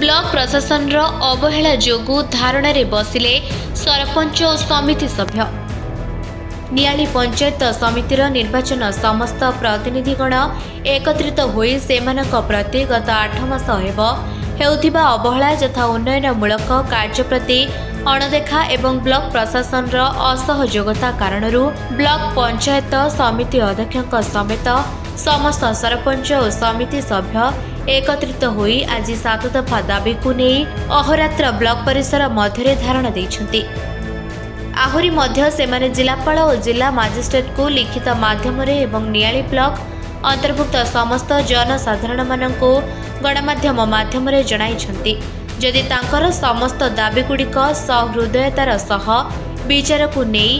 Block प्रशासन अवहेला जोगु धारणा रे बसिले सरपंच और समिति सभ्य। नियाली पंचायत समितिर निर्वाचन समस्त प्रतिनिधिगण एकत्रित होई सेमानक प्रति गत 8 मास हेउथिबा अवहेला यथा उन्नयनमूलक कार्य प्रति अणदेखा एवं ब्लॉक प्रशासन असहयोगता कारणरू ब्लॉक पंचायत समिति अध्यक्षक समेत समस्त सरपंच और समिति सभ्य एकत्रित होई आज 7 दफा दाबी को नहीं अहोरात्र ब्लॉक परिसर मध्य धारणा देइछन्ति। आहुरी मध्य सेमाने जिलापाल और जिला मजिस्ट्रेट को लिखित माध्यम एवं नियाली ब्लॉक अंतर्भुक्त समस्त जनसाधारण मानक गणमाध्यम माध्यम जणाइछन्ति जदि तांकर समस्त दाबीगुड़िक सहृदयतार सह विचार को नहीं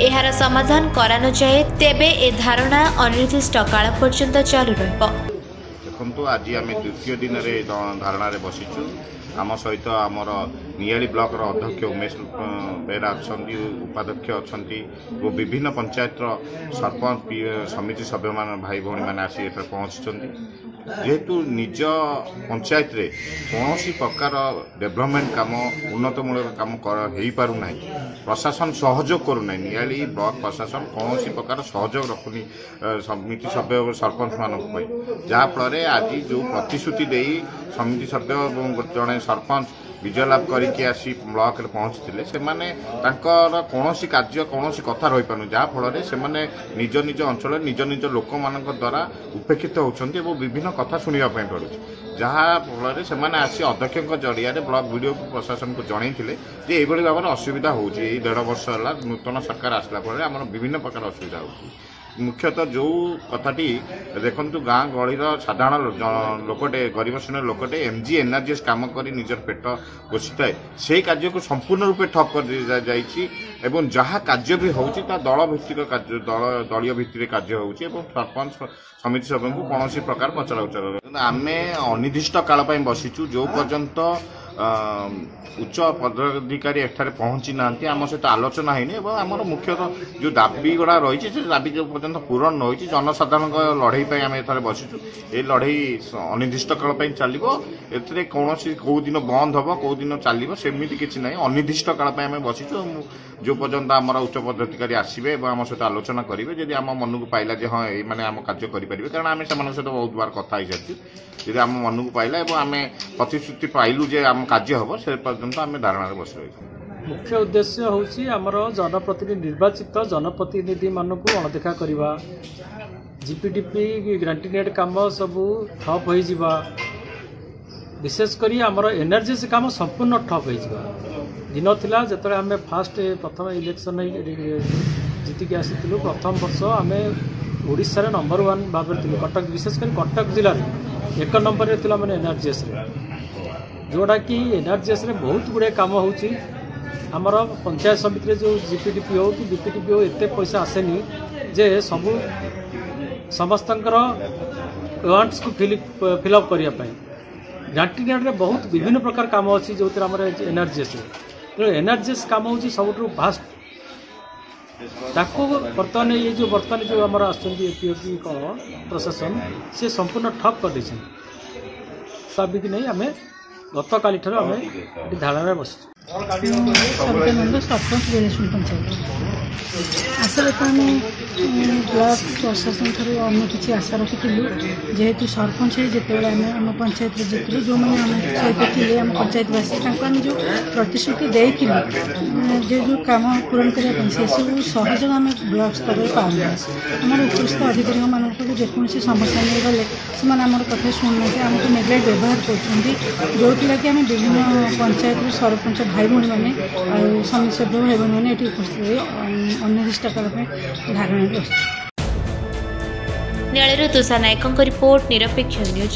एहार समाधान करा न जाए तेबे ए धारणा अनिर्दिष्ट काल पर्यंत चालू रहिबो। देखो आज आम द्वितीय दिन में धारणा बसीचु आम सहित आमर नियाली ब्लॉक अध्यक्ष उमेश बेरा अच्छा उपाध्यक्ष अच्छा और विभिन्न पंचायत सरपंच समिति सभ्य मान भाई भौणी मैंने आसी पहुँची जेहेतु निज पंचायत रे कौन प्रकार डेभलपमेंट काम उन्नतमूलक काम हो पारना प्रशासन सहयोग करूना नियाली ब्लॉक प्रशासन कौन प्रकार सहयोग रखुनी समिति सभ्य सरपंच मानक जहाँफल आज जो प्रतिश्रुति दे समिति सभ्य जड़े सरपंच विजय लाभ करके आसी ब्लॉक रे पहुँचते से कौन कार्य कौन कथा रही पार जहाँफल से निज निज अंचल निज निज लोक मान द्वारा उपेक्षित होती विभिन्न कथा शुणापी पड़ू जहाँफल से आसी अध्यक्ष जरिया ब्लॉक वीडियो प्रशासन को जनईले जे भाव में असुविधा हो 1.5 वर्ष है नूतन सरकार आसला आम विभिन्न प्रकार असुविधा हो मुख्यतः जो कथाटी देखु गाँ गहलीर साधारण लोकटे गरीब श्रेणी लोकटे एमजी एनआरजीएस काम कर निजर पेट पोषिता से कार्य को संपूर्ण रूपे ठप कर जहाँ कार्य भी होता दल भित्तिक कार्य दलीय भित्ति कार्य होती सरपंच समिति सभ्य को कौन प्रकार पचरा उचरा आम अनिर्दिष्ट काल बसीचु जो पर्यंत उच्च पदाधिकारी एठारे पहुंची ना आम सहित आलोचना है आमर मुख्यतः जो दाबी गुड़ा रही है दाबी जो पर्यंत पूरण न होती जनसाधारण लड़ई आम एठारे बसीचु ये लड़ई अनिर्दिष्ट काल चलो ए कौन कौ दिन बंद हम कौ दिन चलो सेमती किसी ना अनिर्दिष्ट काल आम बसीचु जो पर्यंत आम उच्च पदाधिकारी आसवे आम सहित आलोचना करेंगे जब आम मन को पाइला हाँ ये आम कार्य करेंगे कारण आम से सहित बहुत बार कथा हो सारी जब आम मन को पाइला आम प्रतिश्रुति पाइलु जे आम कार्य हम से पर्यंत आम धारणा बस रही मुख्य उद्देश्य हूँ आमर जनप्रतिनिधि निर्वाचित जनप्रतिनिधि मानक अणदेखा करवा जीपीडीपी ग्रांटीनेट काम सब ठप हो विशेषकर आमर एनआरजीएस काम संपूर्ण ठप हो दिन थिला जतरे आम फास्ट प्रथम इलेक्शन जीतिक आसीलु प्रथम वर्ष आम ओडिशा रे नंबर 1 भाव में कटक विशेषकर कटक जिले में 1 नंबर रे थिला माने एनआरजीएस जोड़ा कि एनआरजीएस रे बहुत गुड़े काम होची आमर पंचायत समिति रे जो जीपीडीपी हो कि बीपीडीपी हो एते पैसा आसेनी जे सब समस्तंकर वांट्स को फिलअप करिया पई ग्रांटीनेट रे बहुत विभिन्न प्रकार काम अच्छी जो एनआरजीएस एनआरजीएस काम होची सबुठु भास्ट ताको बर्तमान ये जो बर्तमान जो आमर आसपी कौन प्रशासन से संपूर्ण ठप कर साबिक नहीं आम गत काली आम धारणा बस आसल तो आम ब्लॉक प्रशासन ठार अन्य किसी आशा रखी जेहेतु सरपंच जिते आम पंचायत जीतलु जो मैंने आम सहित थे आम पंचायतवासी आम जो प्रतिश्रुति देथिलु जो जो काम पूरण करने से सब सहयोग आम ब्लॉक स्तर में पाऊँ आम उपस्थित अधिकारी मानक जेकोसी समस्या नहीं गले से आम कथा शुणुना आमको नेग्लेक्ट व्यवहार कर जो कि आम विभिन्न पंचायत सरपंच भाई भौणी मैंने समिति सभ्य भाई भौणी मैंने ये उपस्थित अनिर्दिष्ट काल धारणा बस। न्यायालय तुषार नायकों रिपोर्ट निरपेक्ष न्यूज।